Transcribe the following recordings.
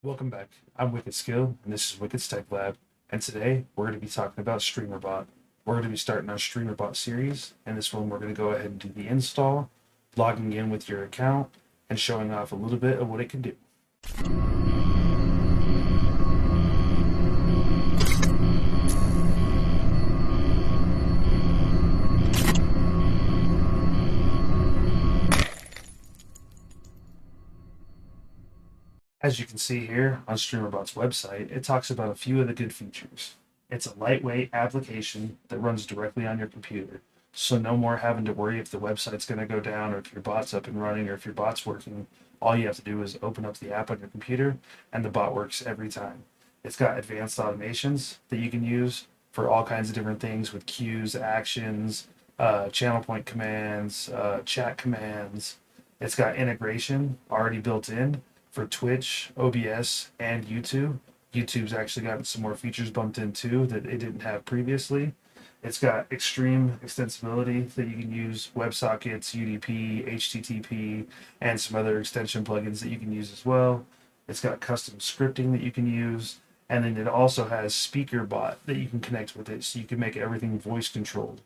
Welcome back. I'm Wicked Skill, and this is Wicked's Tech Lab. And today we're going to be talking about Streamer.bot. We're going to be starting our Streamer.bot series. In this one, we're going to go ahead and do the install, logging in with your account, and showing off a little bit of what it can do. As you can see here on Streamer.bot's website, it talks about a few of the good features. It's a lightweight application that runs directly on your computer, so no more having to worry if the website's going to go down or if your bot's up and running or if your bot's working. All you have to do is open up the app on your computer and the bot works every time. It's got advanced automations that you can use for all kinds of different things with queues, actions, channel point commands, chat commands. It's got integration already built in for Twitch, OBS, and YouTube. YouTube's actually gotten some more features bumped in too that it didn't have previously. It's got extreme extensibility that you can use WebSockets, UDP, HTTP, and some other extension plugins that you can use as well. It's got custom scripting that you can use, and then it also has Speaker.bot that you can connect with it so you can make everything voice controlled.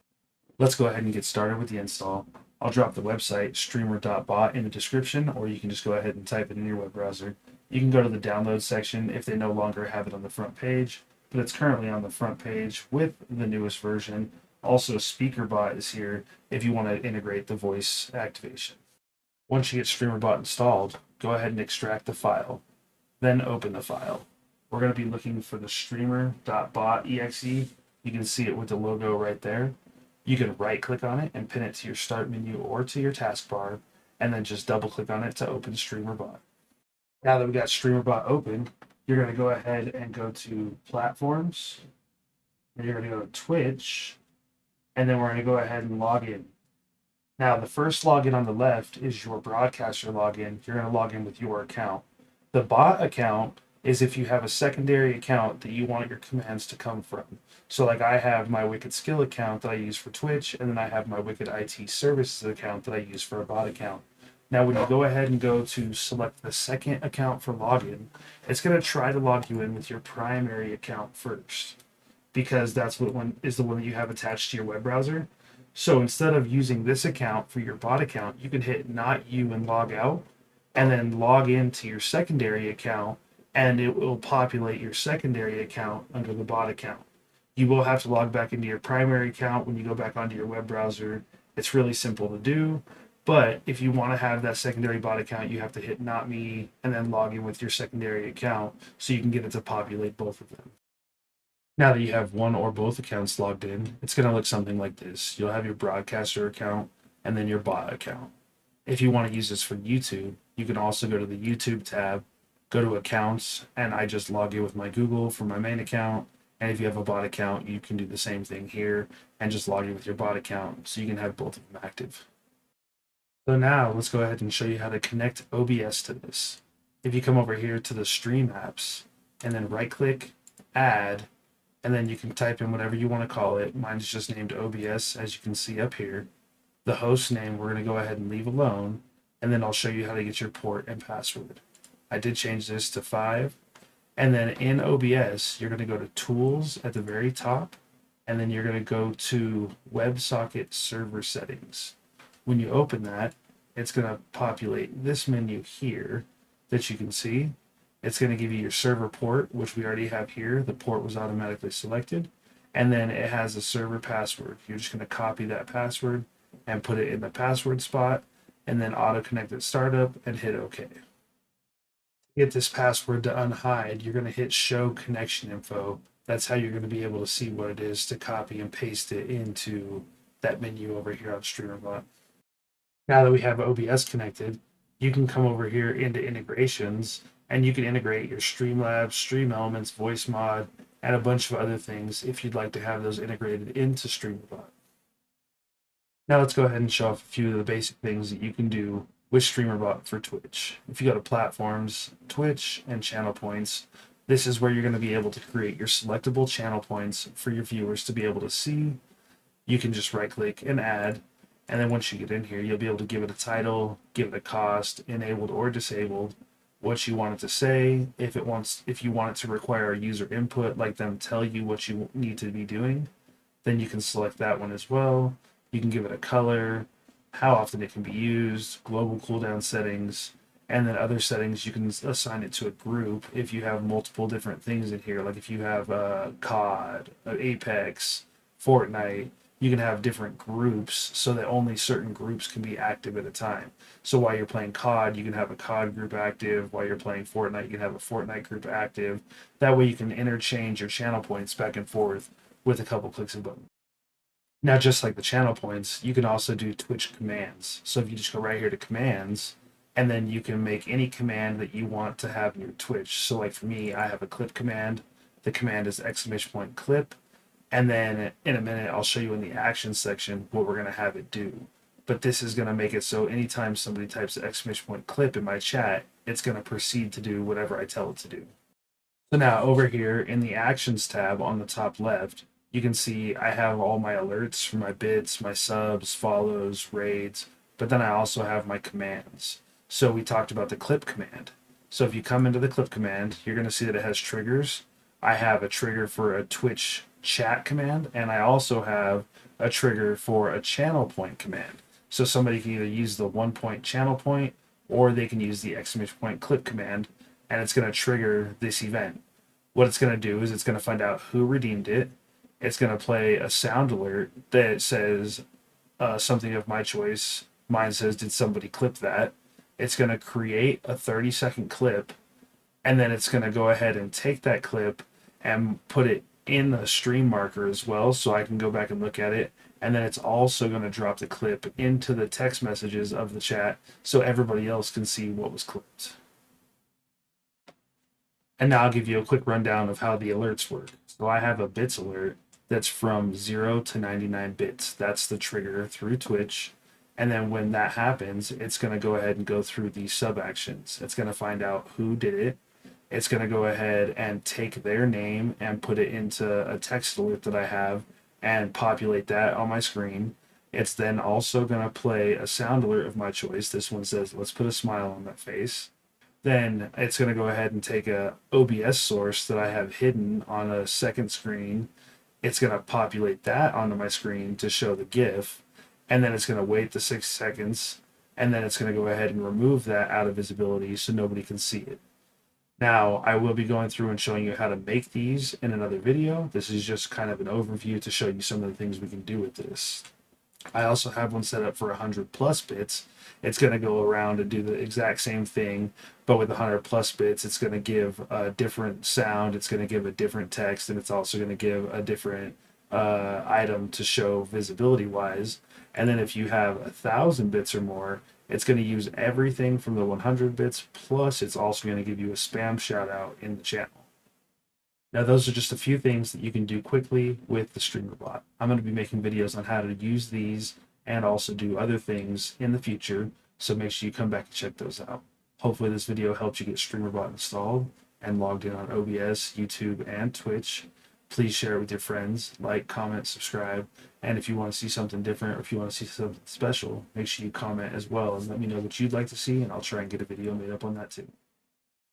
Let's go ahead and get started with the install. I'll drop the website Streamer.bot in the description, or you can just go ahead and type it in your web browser. You can go to the download section if they no longer have it on the front page, but it's currently on the front page with the newest version. Also, Speaker.bot is here if you want to integrate the voice activation. Once you get Streamer.bot installed, go ahead and extract the file, then open the file. We're going to be looking for the Streamer.bot exe. You can see it with the logo right there. You can right click on it and pin it to your start menu or to your taskbar, and then just double click on it to open Streamer.bot. Now that we got Streamer.bot open, you're going to go ahead and go to platforms, and you're going to go to Twitch, and then we're going to go ahead and log in. Now, the first login on the left is your broadcaster login. You're going to log in with your account. The bot account is if you have a secondary account that you want your commands to come from. So like I have my Wicked Skill account that I use for Twitch, and then I have my Wicked IT Services account that I use for a bot account. Now, when you go ahead and go to select the second account for login, it's going to try to log you in with your primary account first, because that's what one is the one that you have attached to your web browser. So instead of using this account for your bot account, you can hit not you and log out, and then log into your secondary account, and it will populate your secondary account under the bot account. You will have to log back into your primary account when you go back onto your web browser. It's really simple to do, but if you want to have that secondary bot account, you have to hit not me and then log in with your secondary account so you can get it to populate both of them. Now that you have one or both accounts logged in, it's going to look something like this. You'll have your broadcaster account and then your bot account. If you want to use this for YouTube, you can also go to the YouTube tab, go to accounts, and I just log in with my Google for my main account. And if you have a bot account, you can do the same thing here and just log in with your bot account so you can have both of them active. So now let's go ahead and show you how to connect OBS to this. If you come over here to the Stream apps and then right click, add, and then you can type in whatever you want to call it. Mine's just named OBS, as you can see up here. The host name we're going to go ahead and leave alone, and then I'll show you how to get your port and password. I did change this to 5. And then in OBS, you're going to go to Tools at the very top, and then you're going to go to WebSocket Server Settings. When you open that, it's going to populate this menu here that you can see. It's going to give you your server port, which we already have here. The port was automatically selected. And then it has a server password. You're just going to copy that password and put it in the password spot, and then auto connect at startup and hit OK. To get this password to unhide, you're going to hit show connection info. That's how you're going to be able to see what it is to copy and paste it into that menu over here on Streamer.bot. Now that we have OBS connected, you can come over here into integrations, and you can integrate your Streamlabs, Stream Elements, Voice Mod, and a bunch of other things if you'd like to have those integrated into Streamer.bot. Now let's go ahead and show off a few of the basic things that you can do with Streamer.bot for Twitch. If you go to Platforms, Twitch, and Channel Points, this is where you're going to be able to create your selectable channel points for your viewers to be able to see. You can just right click and add, and then once you get in here, you'll be able to give it a title, give it a cost, enabled or disabled, what you want it to say. If you want it to require user input, like them tell you what you need to be doing, then you can select that one as well. You can give it a color, how often it can be used, global cooldown settings, and then other settings you can assign it to a group if you have multiple different things in here. Like if you have COD, Apex, Fortnite, you can have different groups so that only certain groups can be active at a time. So while you're playing COD, you can have a COD group active. While you're playing Fortnite, you can have a Fortnite group active. That way you can interchange your channel points back and forth with a couple clicks of a button. Now, just like the channel points, you can also do Twitch commands. So if you just go right here to commands, and then you can make any command that you want to have in your Twitch. So like for me, I have a clip command. The command is !clip. And then in a minute, I'll show you in the action section what we're going to have it do. But this is going to make it so anytime somebody types !clip in my chat, it's going to proceed to do whatever I tell it to do. So now over here in the actions tab on the top left, you can see I have all my alerts for my bits, my subs, follows, raids, but then I also have my commands. So we talked about the clip command. So if you come into the clip command, you're going to see that it has triggers. I have a trigger for a Twitch chat command, and I also have a trigger for a channel point command. So somebody can either use the 1 point channel point or they can use the !clip command, and it's going to trigger this event. What it's going to do is it's going to find out who redeemed it. It's going to play a sound alert that says something of my choice. Mine says, did somebody clip that? It's going to create a 30-second clip, and then it's going to go ahead and take that clip and put it in a stream marker as well, so I can go back and look at it. And then it's also going to drop the clip into the text messages of the chat so everybody else can see what was clipped. And now I'll give you a quick rundown of how the alerts work. So I have a bits alert that's from 0 to 99 bits. That's the trigger through Twitch. And then when that happens, it's going to go ahead and go through the sub actions. It's going to find out who did it. It's going to go ahead and take their name and put it into a text alert that I have and populate that on my screen. It's then also going to play a sound alert of my choice. This one says, let's put a smile on that face. Then it's going to go ahead and take a OBS source that I have hidden on a second screen. It's going to populate that onto my screen to show the GIF. And then it's going to wait the 6 seconds. And then it's going to go ahead and remove that out of visibility so nobody can see it. Now, I will be going through and showing you how to make these in another video. This is just kind of an overview to show you some of the things we can do with this. I also have one set up for 100+ bits. It's going to go around and do the exact same thing, but with 100+ bits, it's going to give a different sound, it's going to give a different text, and it's also going to give a different item to show visibility-wise. And then if you have 1,000 bits or more, it's going to use everything from the 100 bits, plus it's also going to give you a spam shout-out in the channel. Now, those are just a few things that you can do quickly with the Streamer.bot. I'm going to be making videos on how to use these and also do other things in the future, so make sure you come back and check those out. Hopefully this video helped you get Streamer.bot installed and logged in on OBS, YouTube, and Twitch. Please share it with your friends, like, comment, subscribe, and if you want to see something different or if you want to see something special, make sure you comment as well and let me know what you'd like to see, and I'll try and get a video made up on that too.